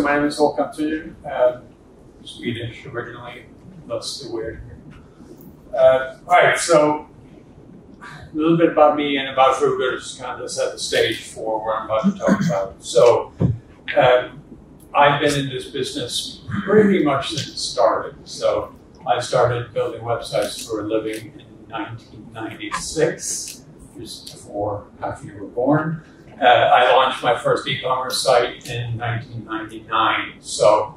my name is Håkan Thyr, Swedish originally, that's the weird. Alright, so a little bit about me and about Fruugo to just kind of set the stage for what I'm about to talk about. So, I've been in this business pretty much since it started. So, I started building websites for a living in 1996, just before half you were born. I launched my first e-commerce site in 1999, so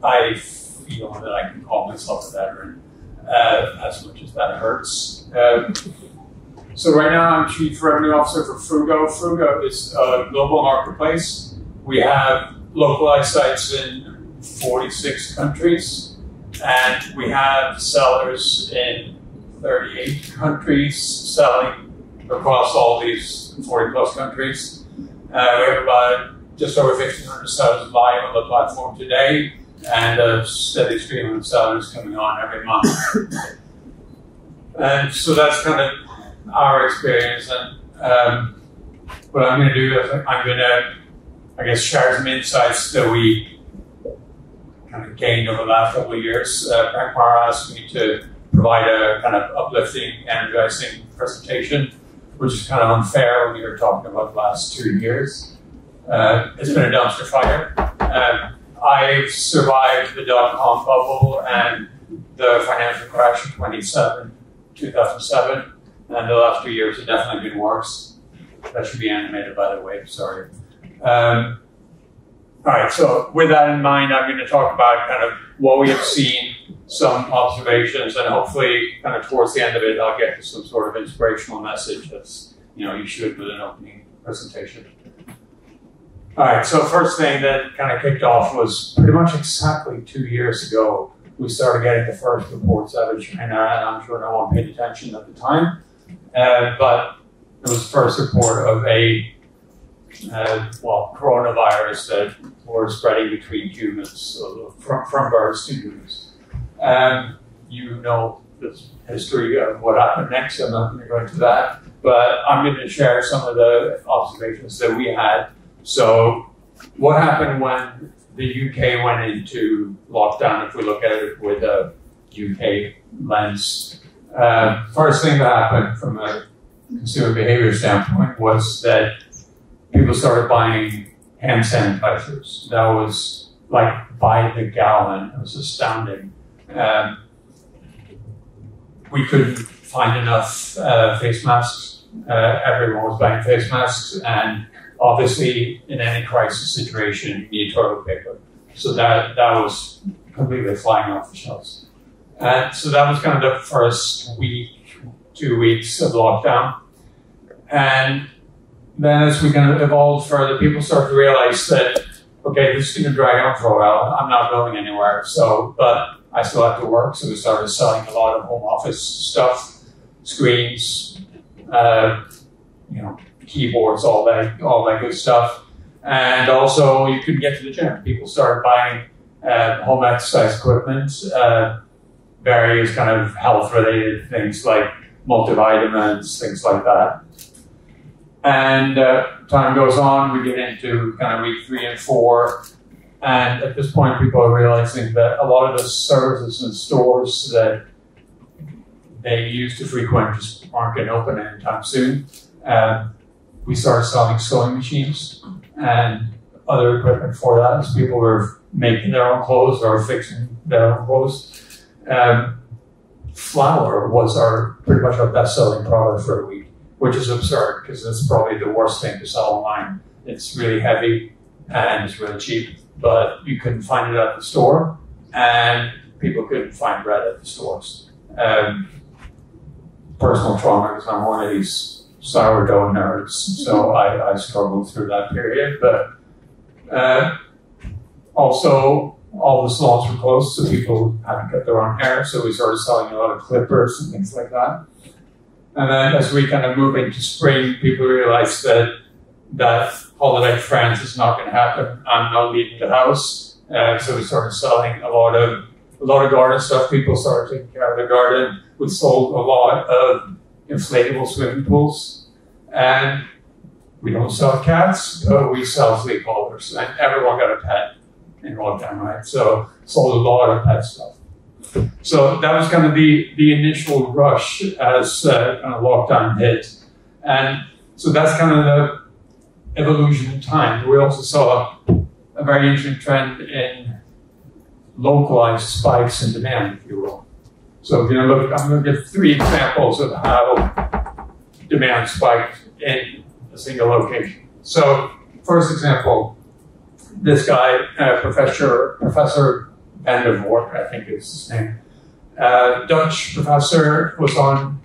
I feel that I can call myself a veteran, as much as that hurts. So right now I'm Chief Revenue Officer for Fruugo. Fruugo is a global marketplace. We have localized sites in 46 countries, and we have sellers in 38 countries selling across all these 40 plus countries. We have about just over 1,500 sellers live on the platform today, and a steady stream of sellers coming on every month. And so that's kind of our experience. And what I'm going to do is I'm going to, I guess, share some insights that we kind of gained over the last couple of years. Frank Mara asked me to provide a kind of uplifting, energizing presentation, which is kind of unfair when we were talking about the last 2 years. It's been a dumpster fire. I've survived the dot-com bubble and the financial crash of 2007, and the last 2 years have definitely been worse. That should be animated, by the way, sorry. All right, so with that in mind, I'm going to talk about kind of what we have seen, some observations, and hopefully kind of towards the end of it, I'll get to some sort of inspirational message that's, you should with an opening presentation. All right, so first thing that kind of kicked off was pretty much exactly 2 years ago, we started getting the first reports out of China, and I'm sure no one paid attention at the time, but it was the first report of a coronavirus that were spreading between humans, so from birds to humans. You know the history of what happened next, I'm not going to go into that, but I'm going to share some of the observations that we had. So what happened when the UK went into lockdown, if we look at it with a UK lens? First thing that happened from a consumer behavior standpoint was that people started buying hand sanitizers. That was like by the gallon. It was astounding. We couldn't find enough face masks. Everyone was buying face masks, and obviously in any crisis situation, you need toilet paper. So that was completely flying off the shelves. And so that was kind of the first week, 2 weeks of lockdown. And then as we kind of evolved further, people started to realize that, okay, this is going to drag on for a while. I'm not going anywhere. But I still have to work. So we started selling a lot of home office stuff, screens, keyboards, all that good stuff. And also you could get to the gym. People started buying home exercise equipment, various kind of health related things like multivitamins, things like that. And time goes on, we get into kind of week 3 and 4. And at this point, people are realizing that a lot of the services and stores that they used to frequent just aren't going to open anytime soon. We started selling sewing machines and other equipment for that, as people were making their own clothes or fixing their own clothes. Flour was pretty much our best-selling product for a week, which is absurd because it's probably the worst thing to sell online. It's really heavy and it's really cheap, but you couldn't find it at the store, and people couldn't find bread at the stores. Personal trauma, because I'm one of these sourdough nerds, so I struggled through that period. But also, all the salons were closed, so people had to cut their own hair, so we started selling a lot of clippers and things like that. And then as we kind of move into spring, people realized that holiday friends is not going to happen. I'm not leaving the house. So we started selling a lot of garden stuff. People started taking care of their garden. We sold a lot of inflatable swimming pools. And we don't sell cats, but we sell sleep holders. And everyone got a pet. in lockdown, right? So sold a lot of pet stuff. So that was kind of the initial rush as kind of lockdown hit. And so that's kind of the evolution in time. We also saw a very interesting trend in localized spikes in demand, if you will. So if you look, I'm going to give 3 examples of how demand spiked in a single location. So first example, this guy, Professor Van der Voort, I think is his name, Dutch professor, was on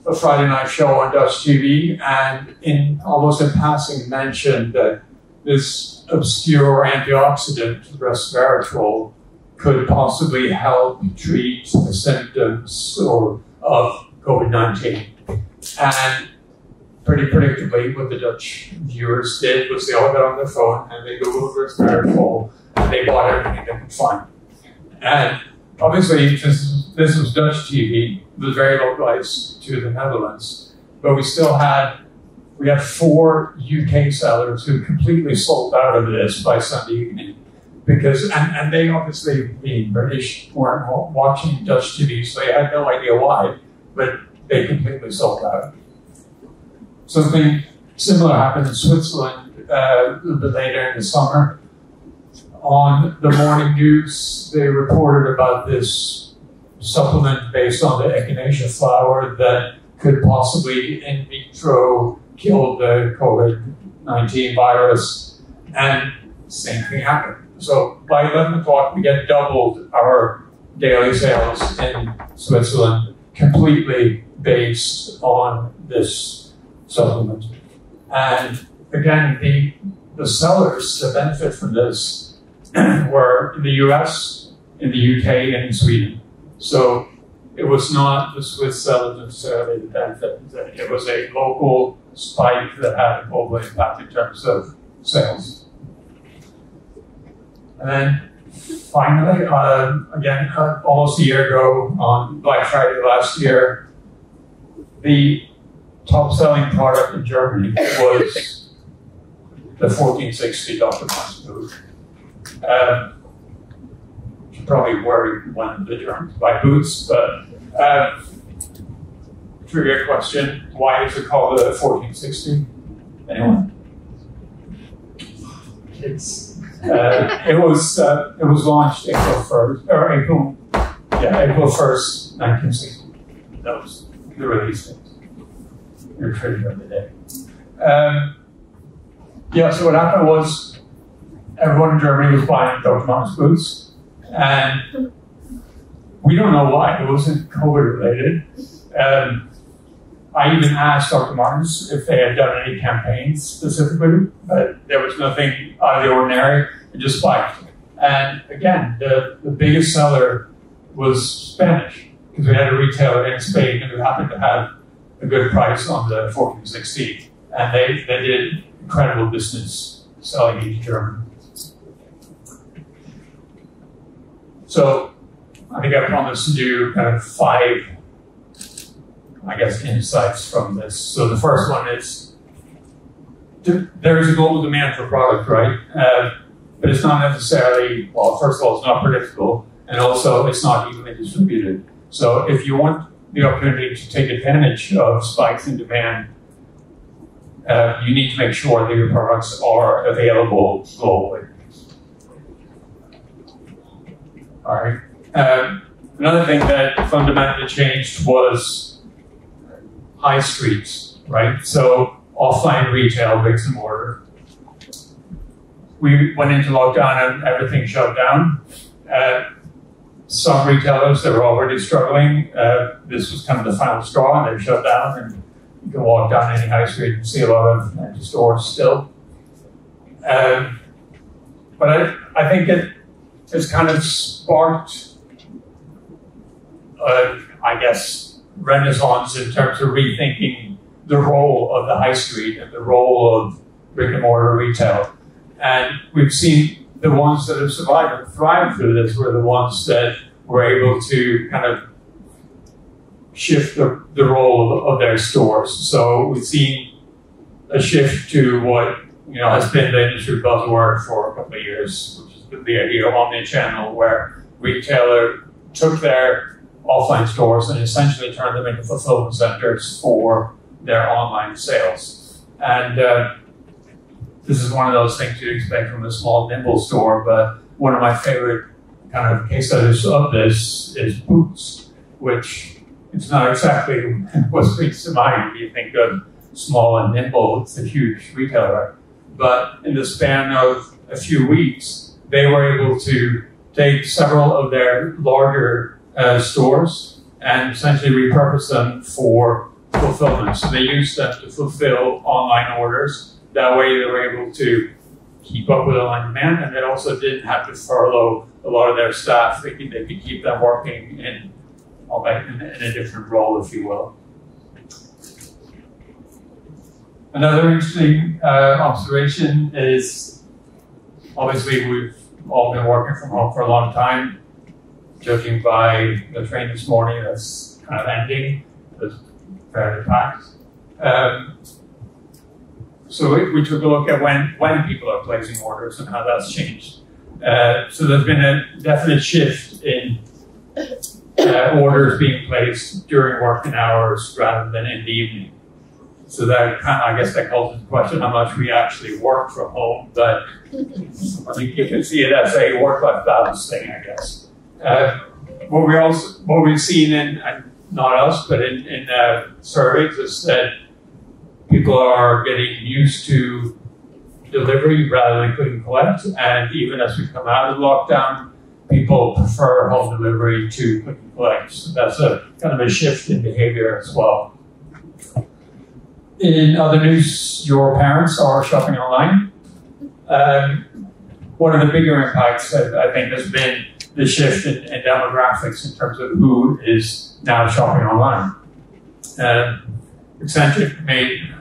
a Friday night show on Dutch TV, and almost in passing mentioned that this obscure antioxidant, resveratrol, could possibly help treat the symptoms of COVID-19. And pretty predictably, what the Dutch viewers did was they all got on their phone and they Googled resveratrol and they bought everything they could find. And obviously, this was Dutch TV, it was very localized to the Netherlands, but we had 4 UK sellers who completely sold out of this by Sunday evening. Because, and they obviously, being British, weren't watching Dutch TV, so they had no idea why, but they completely sold out. Something similar happened in Switzerland a little bit later in the summer. On the morning news, they reported about this supplement based on the echinacea flower that could possibly in vitro kill the COVID-19 virus, and same thing happened. So by 11 o'clock, we had doubled our daily sales in Switzerland, completely based on this supplement. And again, the sellers that benefit from this were in the US, in the UK, and in Sweden. So it was not the Swiss sellers necessarily that benefited. It was a local spike that had a global impact in terms of sales. And then finally, again, almost a year ago on Black Friday last year, the top-selling product in Germany was the 1460 Dr. Martens boot. Should probably worry when the Germans buy boots, but trivia question: why is it called the 1460? Anyone? It was launched April 1st, 1960. That was the release date. Your trivia of the day. So what happened was everyone in Germany was buying Dr. Martens boots, and we don't know why. It wasn't COVID related. I even asked Dr. Martens if they had done any campaigns specifically, but there was nothing out of the ordinary. It just spiked. And again, the biggest seller was Spanish, because we had a retailer in Spain who happened to have a good price on the 1460. And they did incredible business selling into Germany. So I think I promised to do kind of 5 insights from this. So the first one is there is a global demand for product, right? But it's not necessarily, well, first of all, it's not predictable, and also it's not evenly distributed. So if you want the opportunity to take advantage of spikes in demand, you need to make sure that your products are available globally. All right. Another thing that fundamentally changed was high streets, right? So offline retail, bricks and mortar. We went into lockdown and everything shut down. Some retailers that were already struggling, this was kind of the final straw, and they shut down, and you can walk down any high street and see a lot of empty stores still. But I think it has kind of sparked, renaissance in terms of rethinking the role of the high street and the role of brick and mortar retail. And we've seen the ones that have survived and thrived through this were the ones that were able to kind of shift the role of their stores. So we've seen a shift to what has been the industry buzzword for a couple of years, which has the idea of omnichannel, where retailer took their offline stores and essentially turned them into fulfillment centers for their online sales. And this is one of those things you'd expect from a small, nimble store, but one of my favorite kind of case studies of this is Boots, which it's not exactly what springs to mind when you think of small and nimble. It's a huge retailer. But in the span of a few weeks, they were able to take several of their larger stores and essentially repurpose them for fulfillment. So they used them to fulfill online orders. That way they were able to keep up with online demand, and they also didn't have to furlough a lot of their staff. They could keep them working in a different role, if you will. Another interesting observation is, obviously we've all been working from home for a long time. Judging by the train this morning, that's kind of ending. It's fairly packed. So we took a look at when people are placing orders and how that's changed. So there's been a definite shift in orders being placed during working hours rather than in the evening. So that I guess that calls into question how much we actually work from home, but you can see it as a work-life balance thing, I guess. What we've seen and not us, but in surveys is that people are getting used to delivery rather than click and collect, and even as we come out of lockdown, people prefer home delivery to click and collect. So that's a kind of a shift in behavior as well. In other news, your parents are shopping online. One of the bigger impacts, I think, has been the shift in demographics in terms of who is now shopping online. Accenture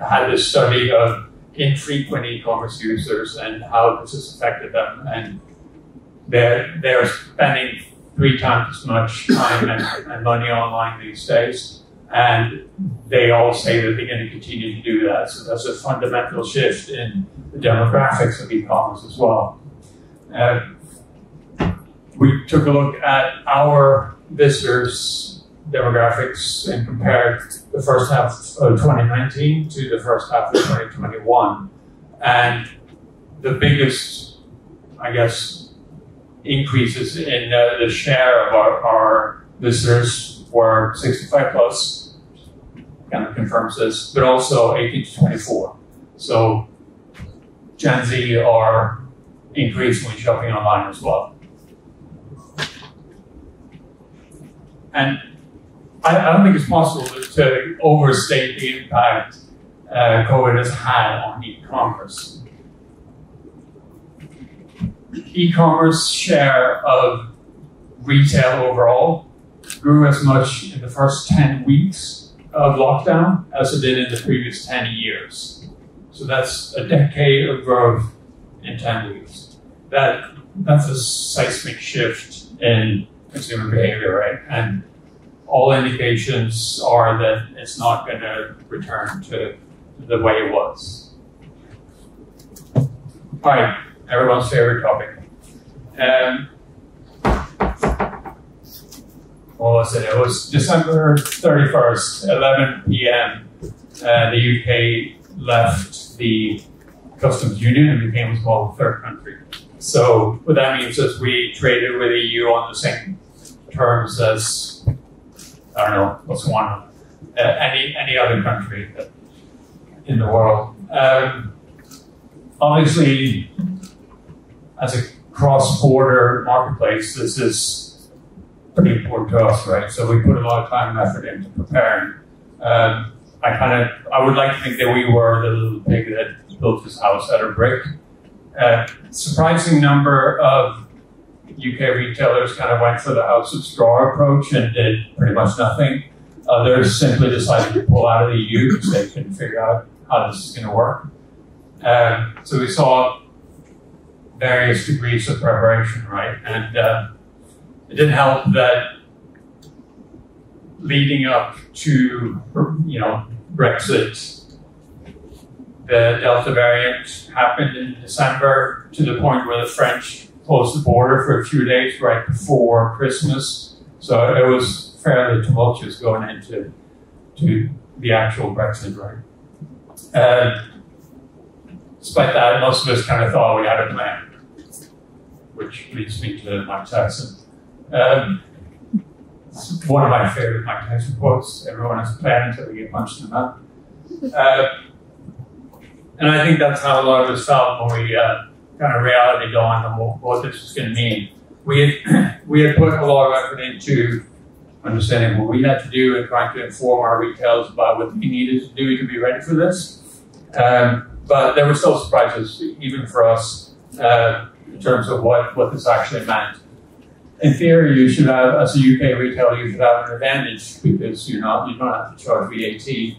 had this study of infrequent e-commerce users and how this has affected them, and they're spending 3 times as much time and money online these days, and they all say that they're going to continue to do that. So that's a fundamental shift in the demographics of e-commerce as well. We took a look at our visitors' demographics and compared the first half of 2019 to the first half of 2021. And the biggest, I guess, increases in the share of our visitors were 65 plus, kind of confirms this, but also 18 to 24. So Gen Z are increasingly shopping online as well. And I don't think it's possible to overstate the impact COVID has had on e-commerce. E-commerce share of retail overall grew as much in the first 10 weeks of lockdown as it did in the previous 10 years. So that's a decade of growth in 10 weeks. That's a seismic shift in consumer behavior, right? And all indications are that it's not going to return to the way it was. All right, everyone's favorite topic. What was it? It was December 31st, 11 p.m. The UK left the customs union and became what's called a third country. So what that means is we traded with the EU on the same terms as, I don't know, what's one, any other country in the world. Obviously, as a cross-border marketplace, this is pretty important to us, right? So we put a lot of time and effort into preparing. I would like to think that we were the little pig that built this house out of brick. Surprising number of UK retailers kind of went for the house of straw approach and did pretty much nothing. Others simply decided to pull out of the EU because they couldn't figure out how this is going to work. So we saw various degrees of preparation, right? And it didn't help that leading up to, Brexit, the Delta variant happened in December to the point where the French closed the border for a few days right before Christmas. So it was fairly tumultuous going into the actual Brexit, right? Despite that, most of us kind of thought we had a plan, which leads me to Mike Tyson. One of my favorite Mike Tyson quotes: "Everyone has a plan until they get punched in the mouth." And I think that's how a lot of us felt when we kind of reality dawned on what this was going to mean. We had put a lot of effort into understanding what we had to do and trying to inform our retailers about what we needed to do to be ready for this. But there were still surprises, even for us, in terms of what this actually meant. In theory, you should have, as a UK retailer, you should have an advantage because you don't have to charge VAT.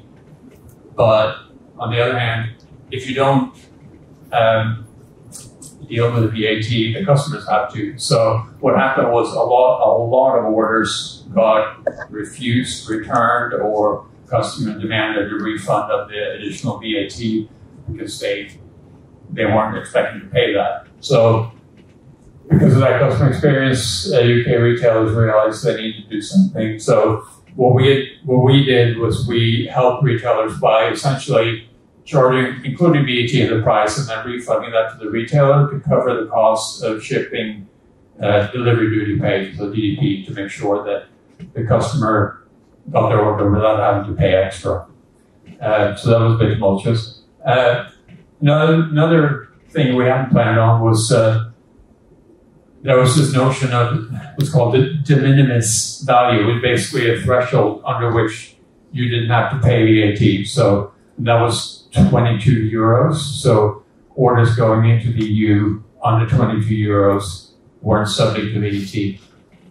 But on the other hand, if you don't deal with the VAT, the customers have to. So what happened was a lot of orders got refused, returned, or customer demanded a refund of the additional VAT because they weren't expecting to pay that. So because of that customer experience, UK retailers realized they needed to do something. So what we did was we helped retailers by essentially charging, including VAT in the price, and then refunding that to the retailer to cover the cost of shipping, delivery duty paid, so DDP, to make sure that the customer got their order without having to pay extra. So that was a bit tumultuous. Another thing we hadn't planned on was there was this notion of what's called the de minimis value, which basically a threshold under which you didn't have to pay VAT. So that was 22 euros. So orders going into the EU under 22 euros weren't subject to VAT.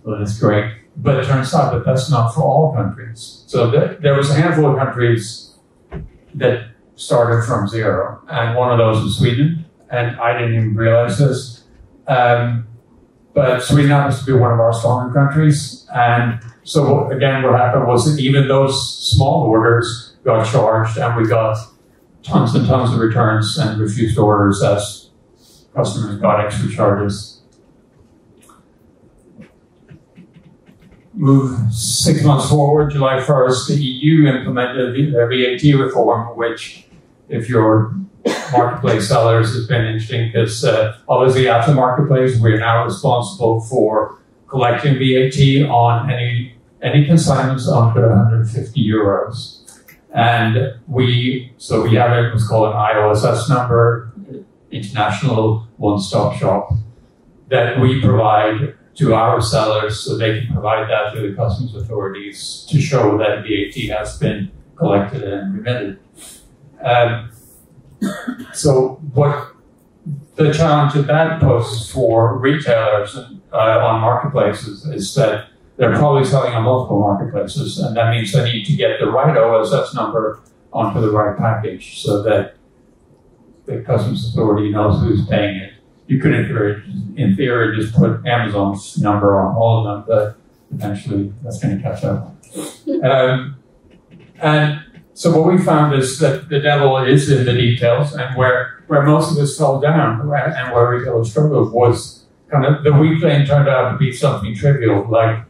So that's great. But it turns out that that's not for all countries. So there was a handful of countries that started from zero, and one of those was Sweden, and I didn't even realize this. But Sweden happens to be one of our stronger countries, and so again, what happened was that even those small orders got charged, and we got tons and tons of returns and refused orders as customers got extra charges. Move 6 months forward, July 1st, the EU implemented their VAT reform, which, if your marketplace sellers, has been interesting because obviously as a marketplace, we're now responsible for collecting VAT on any consignments under 150 euros. And we have what's called an IOSS number, International One-Stop Shop, that we provide to our sellers so they can provide that to the customs authorities to show that VAT has been collected and remitted. So what the challenge that that poses for retailers on marketplaces is that they're probably selling on multiple marketplaces, and that means they need to get the right OSS number onto the right package so that the customs authority knows who's paying it. You could, in theory, just put Amazon's number on all of them, but eventually that's going to catch up. And so what we found is that the devil is in the details, and where most of us fell down and where retailers struggled was kind of the weak lane turned out to be something trivial, like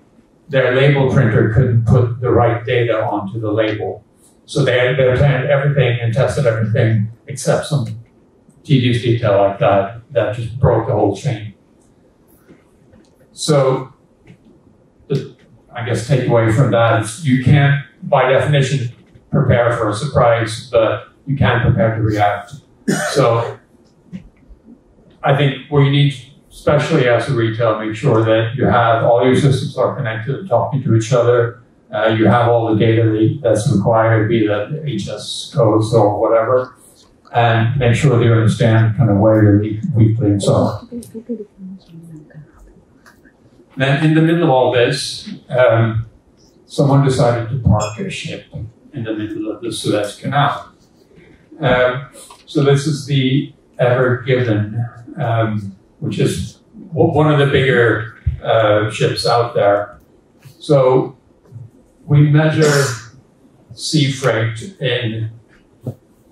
their label printer couldn't put the right data onto the label. So they planned everything and tested everything except some tedious detail like that just broke the whole chain. So I guess takeaway from that is you can't, by definition, prepare for a surprise, but you can prepare to react. So I think what you need, especially as a retailer, make sure that you have all your systems are connected and talking to each other. You have all the data that's required, be that HS codes or whatever, and make sure that you understand kind of where your weak links are. Then in the middle of all this, someone decided to park a ship in the middle of the Suez Canal. So this is the Ever Given, which is one of the bigger ships out there. So we measure sea freight in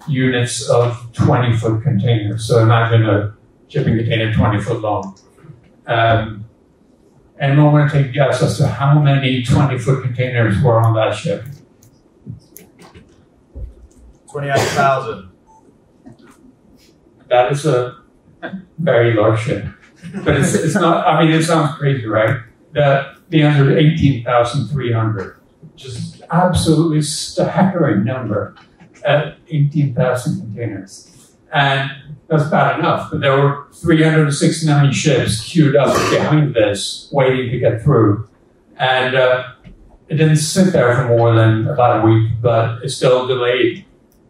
units of 20-foot containers. So imagine a shipping container 20 foot long. Anyone want to take a guess as to how many 20-foot containers were on that ship? 28,000. That is a very large ship. But it's not, I mean, it sounds crazy, right? The answer is 18,300, which is absolutely staggering number at 18,000 containers. And that's bad enough, but there were 369 ships queued up behind this, waiting to get through. And it didn't sit there for more than about a week, but it still delayed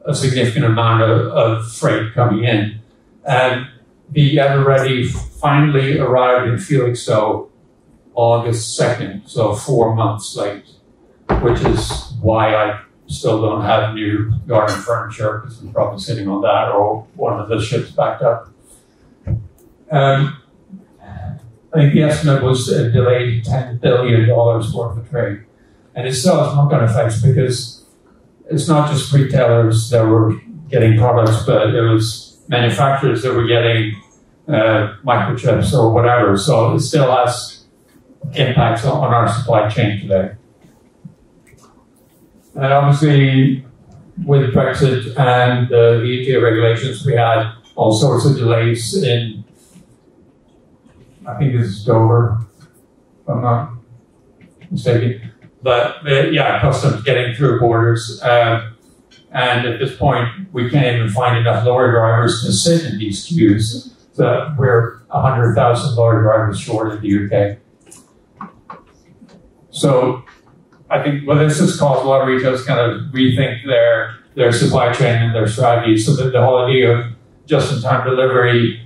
a significant amount of freight coming in. And the Ever Ready finally arrived in Felixstowe August 2nd, so 4 months late, which is why I still don't have new garden furniture, because I'm probably sitting on that or one of the ships backed up. I think the estimate was delayed $10 billion worth of trade. And it still has knock-on effects because it's not just retailers that were getting products, but it was manufacturers that were getting microchips or whatever. So it still has impacts on our supply chain today. And obviously, with Brexit and the VAT regulations, we had all sorts of delays in, I think this is Dover, if I'm not mistaken. But yeah, customs getting through borders. And at this point, we can't even find enough lorry drivers to sit in these queues. So we're 100,000 lorry drivers short in the UK. So I think, well, this has caused a lot of retailers kind of rethink their supply chain and their strategy. So that the whole idea of just-in-time delivery,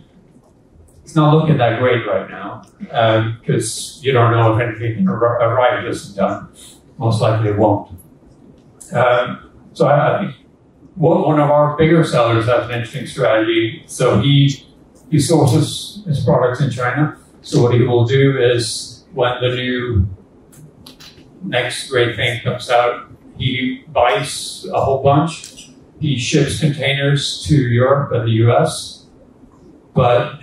it's not looking that great right now because you don't know if anything can arrive just in time. Most likely it won't. So I think one of our bigger sellers has an interesting strategy. So he sources his products in China. So what he will do is when the new next great thing comes out, he buys a whole bunch. He ships containers to Europe and the US, but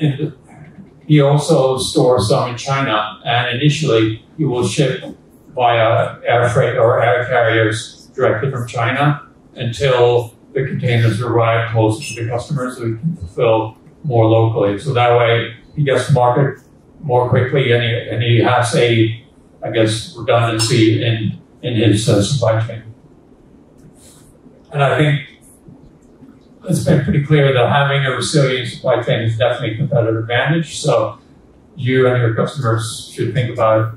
he also stores some in China. And initially, he will ship via air freight or air carriers directly from China until the containers arrive closer to the customers so he can fulfill more locally. So that way, he gets to market more quickly and he has a, I guess, redundancy in his supply chain. And I think it's been pretty clear that having a resilient supply chain is definitely a competitive advantage. So you and your customers should think about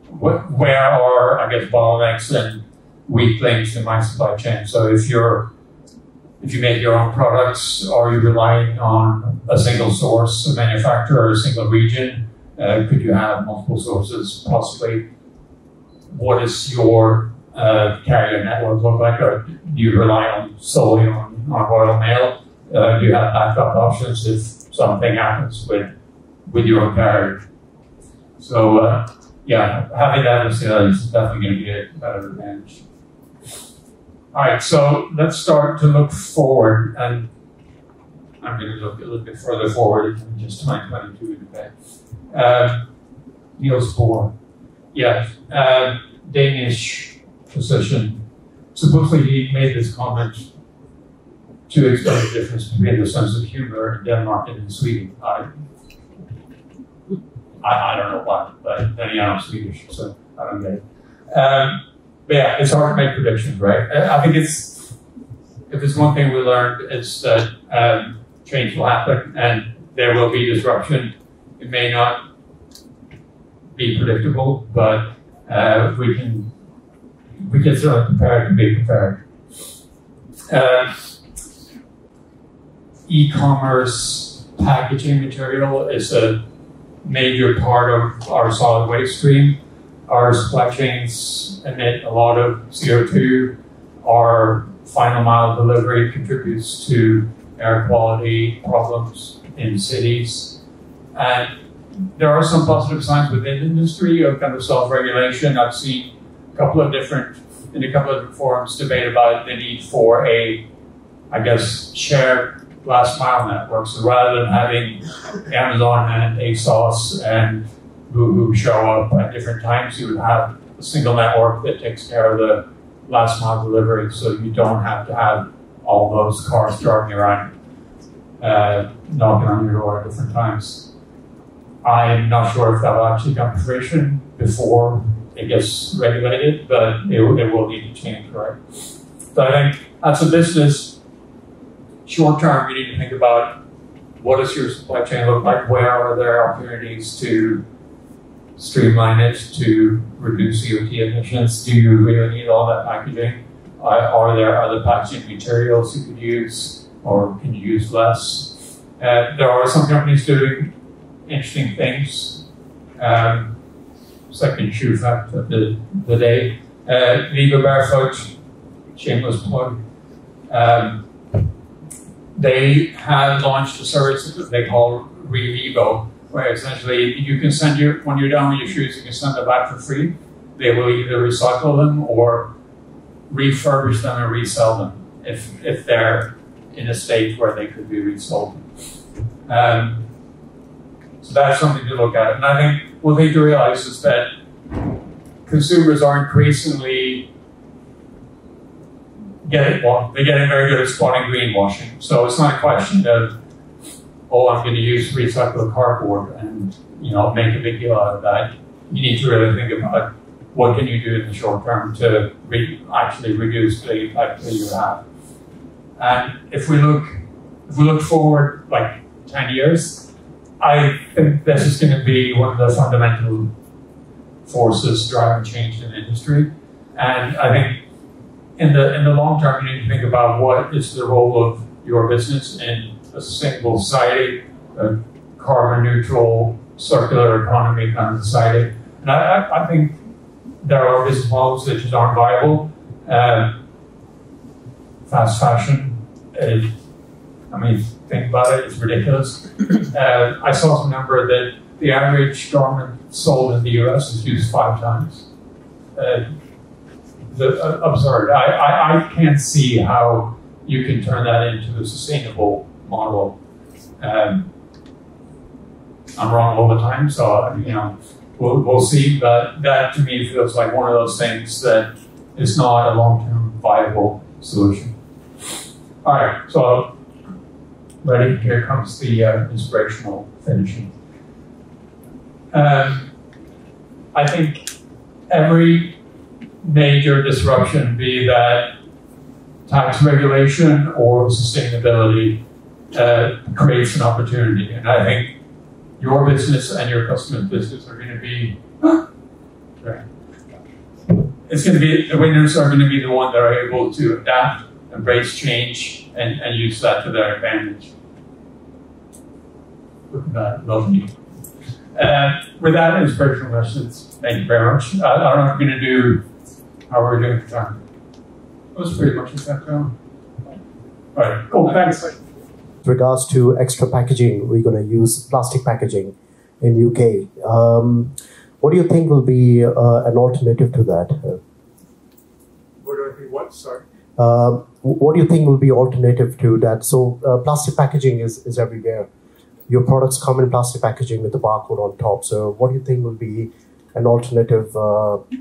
where are, I guess, bottlenecks and weak links in my supply chain. So if you make your own products, are you relying on a single source, a manufacturer, or a single region? Could you have multiple sources, possibly? What does your carrier network look like? Or do you rely solely on Royal Mail? Do you have backup options if something happens with your carrier? So, yeah, having that resilience is definitely going to be a better advantage. All right, so let's start to look forward, and I'm going to look a little bit further forward than just 2022 today. Niels Bohr, yes, Danish physician. Supposedly he made this comment to explain the difference between the sense of humor in Denmark and in Sweden. I don't know why, but then I'm Swedish, so I don't get it. But yeah, it's hard to make predictions, right? I think if there's one thing we learned, it's that change will happen and there will be disruption. It may not be predictable, but we can certainly prepare to be prepared. E-commerce packaging material is a major part of our solid waste stream. Our supply chains emit a lot of CO2. Our final mile delivery contributes to air quality problems in cities. And there are some positive signs within the industry of kind of self-regulation. I've seen in a couple of different forums debate about the need for a, I guess, shared last mile network. So rather than having Amazon and ASOS and who show up at different times. You would have a single network that takes care of the last mile delivery, so you don't have to have all those cars driving around, knocking on your door at different times. I'm not sure if that will actually come to fruition before it gets regulated, but it will need to change, right? So I think as a business, short term, you need to think about what does your supply chain look like? Where are there opportunities to streamline it, to reduce CO2 emissions? Do you really need all that packaging? Are there other packaging materials you could use, or can you use less? There are some companies doing interesting things. Second shoe fact of the day. Viva Barefoot, shameless plug. They have launched a service that they call Revivo, where essentially you can send when you're done with your shoes, you can send them back for free. They will either recycle them or refurbish them and resell them if they're in a state where they could be resold. So that's something to look at. And I think one thing to realize is that consumers are increasingly they're getting very good at spotting greenwashing. So it's not a question of, I'm going to use recycled cardboard and make a big deal out of that. You need to really think about what can you do in the short term to actually reduce the impact that you have. And if we look forward like 10 years, I think this is going to be one of the fundamental forces driving change in the industry. And I think in the long term, you need to think about what is the role of your business in a sustainable society, a carbon neutral, circular economy kind of society. And I think there are business models that just aren't viable. Fast fashion, think about it, it's ridiculous. I saw some number that the average garment sold in the US is used 5 times. Absurd. I can't see how you can turn that into a sustainable model. I'm wrong all the time, so we'll see. But that to me feels like one of those things that is not a long-term viable solution. All right, so ready? Here comes the inspirational finishing. I think every major disruption, be that tax regulation or sustainability, creates an opportunity. And I think your business and your customer's business are going to be, the winners are going to be the ones that are able to adapt, embrace change, and use that to their advantage. Look at that, lovely. With that, inspirational questions. Thank you very much. I don't know what we're going to do. How are we doing for time? That was pretty much exactly. All right, cool, thanks. With regards to extra packaging, we're going to use plastic packaging in UK. What do you think will be an alternative to that? What do I think? What? Sorry. What do you think will be alternative to that? So plastic packaging is everywhere. Your products come in plastic packaging with the barcode on top. So what do you think will be an alternative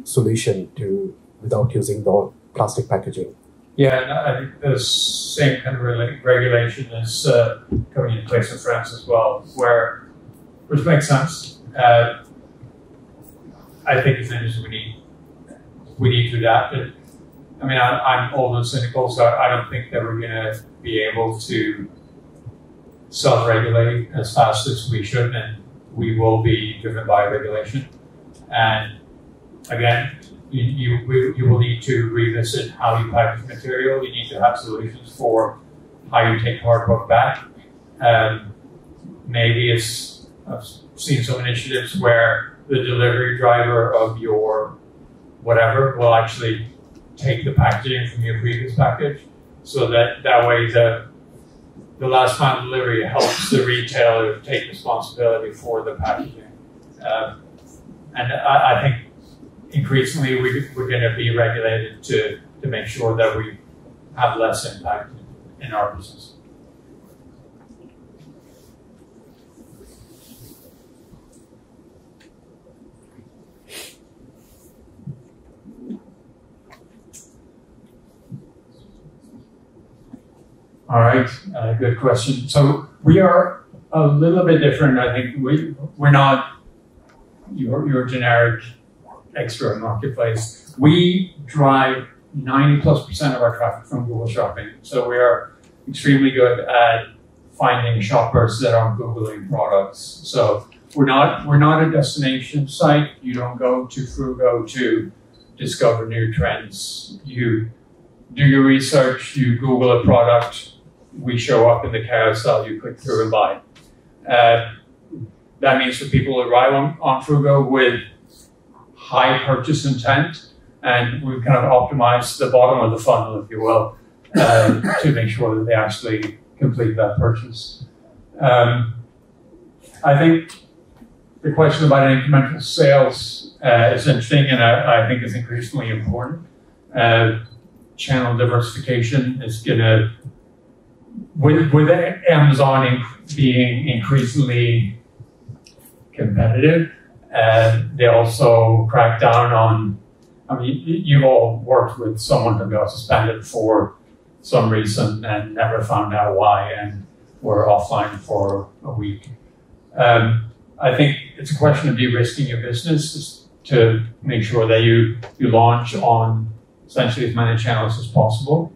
solution to without using the plastic packaging? Yeah, I think the same kind of regulation is coming into place in France as well, which makes sense. I think as an industry we need to adapt it. I'm old and cynical, so I don't think that we're going to be able to self-regulate as fast as we should, and we will be driven by regulation. And again, you will need to revisit how you package material. You need to have solutions for how you take cardboard back. Maybe I've seen some initiatives where the delivery driver of your whatever will actually take the packaging from your previous package, so that way the last mile delivery helps the retailer take responsibility for the packaging. And I think increasingly we're going to be regulated to make sure that we have less impact in our business. All right, good question. So we are a little bit different. I think we're not your generic extra marketplace. We drive 90+% of our traffic from Google Shopping. So we are extremely good at finding shoppers that are Googling products. So we're not a destination site. You don't go to Fruugo to discover new trends. You do your research, you Google a product, we show up in the carousel, you click through and buy. That means for people who arrive on Fruugo with high purchase intent, and we've kind of optimized the bottom of the funnel, if you will, to make sure that they actually complete that purchase. I think the question about incremental sales is interesting, and I think is increasingly important. Channel diversification is going to, with Amazon being increasingly competitive, they also crack down on, I mean, you've all worked with someone who got suspended for some reason and never found out why and were offline for a week. I think it's a question of de-risking your business to make sure that you launch on essentially as many channels as possible.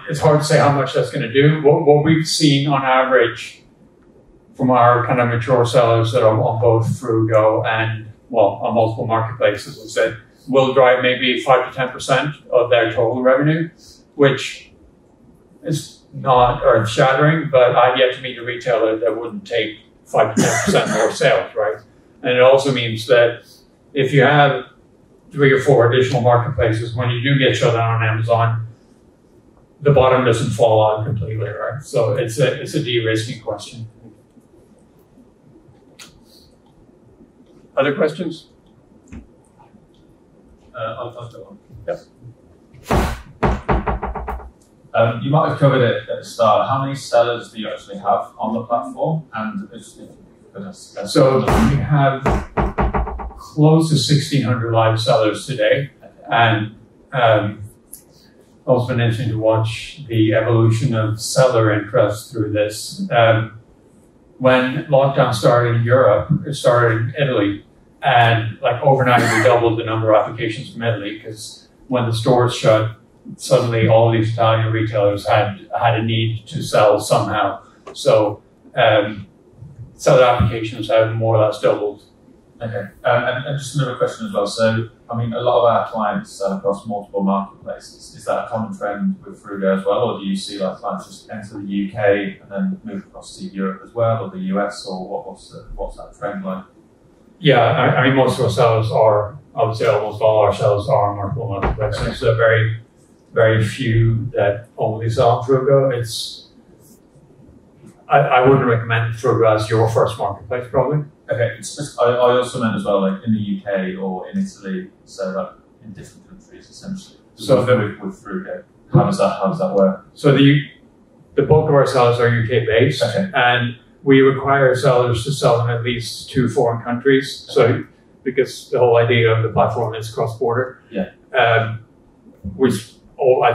It's hard to say how much that's going to do. What we've seen on average from our kind of mature sellers that are on both Fruugo and, well, on multiple marketplaces is that we'll drive maybe 5 to 10% of their total revenue, which is not earth-shattering, but I've yet to meet a retailer that wouldn't take 5 to 10% more sales, right? And it also means that if you have 3 or 4 additional marketplaces, when you do get shut down on Amazon, the bottom doesn't fall out completely, right? So it's a de-risking question. Other questions? I'll go on. Yep. You might have covered it at the start. How many sellers do you actually have on the platform? And so we have close to 1,600 live sellers today, and it's also been interesting to watch the evolution of seller interest through this. When lockdown started in Europe, it started in Italy, and like overnight we doubled the number of applications from Italy because when the stores shut, suddenly all these Italian retailers had a need to sell somehow. So seller applications have more or less doubled. Okay, and just another question as well. So, I mean, a lot of our clients sell across multiple marketplaces. Is that a common trend with Fruugo as well, or do you see like clients just enter the UK and then move across to Europe as well, or the US, or what's that trend like? Yeah, I mean, most of our sellers are, I would say almost all our sellers are on multiple marketplaces. Okay. So very, very few that only sell on Fruugo. I wouldn't recommend Fruugo as your first marketplace, probably. Okay, I also meant as well, like in the UK or in Italy, so like in different countries essentially. So with Fruugo, how does that work? So the bulk of our sellers are UK based, okay, and we require sellers to sell in at least 2 foreign countries. Okay. So because the whole idea of the platform is cross border. Yeah. I'd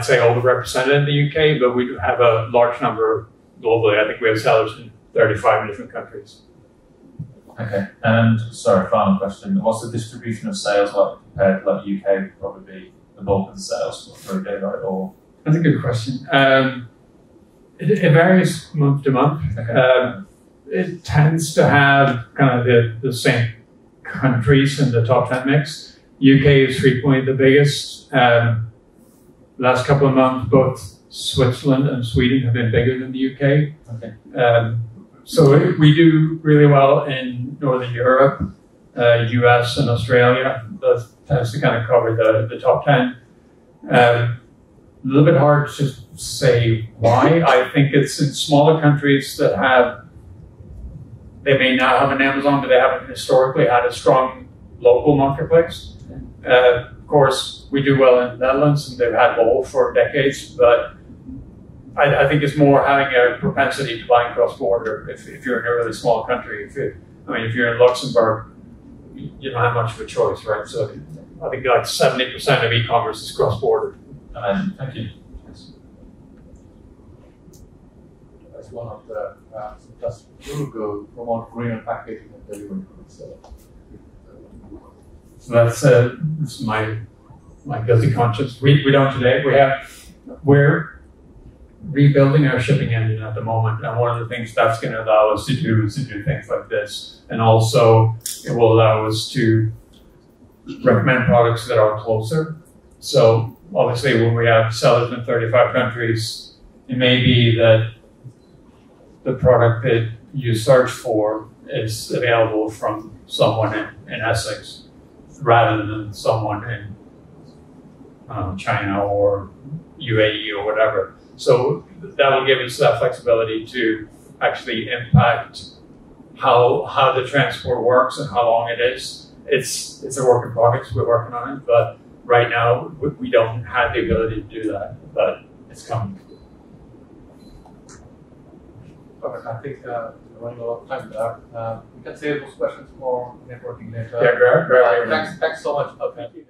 say overrepresented in the UK, but we do have a large number globally. I think we have sellers in 35 different countries. Okay, and sorry, final question. What's the distribution of sales like compared to like UK would probably be the bulk of the sales for a day, right? Or that's a good question. It varies month to month. Okay. It tends to have kind of the same countries in the top 10 mix. UK is frequently the biggest. Last couple of months, both Switzerland and Sweden have been bigger than the UK. Okay. So we do really well in Northern Europe, US and Australia. That tends to kind of cover the top 10. A little bit hard to say why. I think it's in smaller countries that they may now have an Amazon, but they haven't historically had a strong local marketplace. Of course, we do well in the Netherlands, and they've had both for decades, but I think it's more having a propensity to buying cross-border. If you're in a really small country, if you're in Luxembourg, you don't have much of a choice, right? So I think like 70% of e-commerce is cross-border. Thank you. Yes. That's one of the does Fruugo promote greener packaging and delivery. So that's my guilty conscience. We don't today. We're rebuilding our shipping engine at the moment, and one of the things that's going to allow us to do is to do things like this, and also it will allow us to recommend products that are closer. So obviously, when we have sellers in 35 countries, it may be that the product that you search for is available from someone in Essex rather than someone in China or UAE or whatever. So that will give us that flexibility to actually impact how the transport works and how long it is. It's a work in progress. We're working on it, but right now we don't have the ability to do that, but it's coming. Perfect. I think we're running out of time there. We can save those questions for networking later. Yeah, great. Thanks so much. Thank you.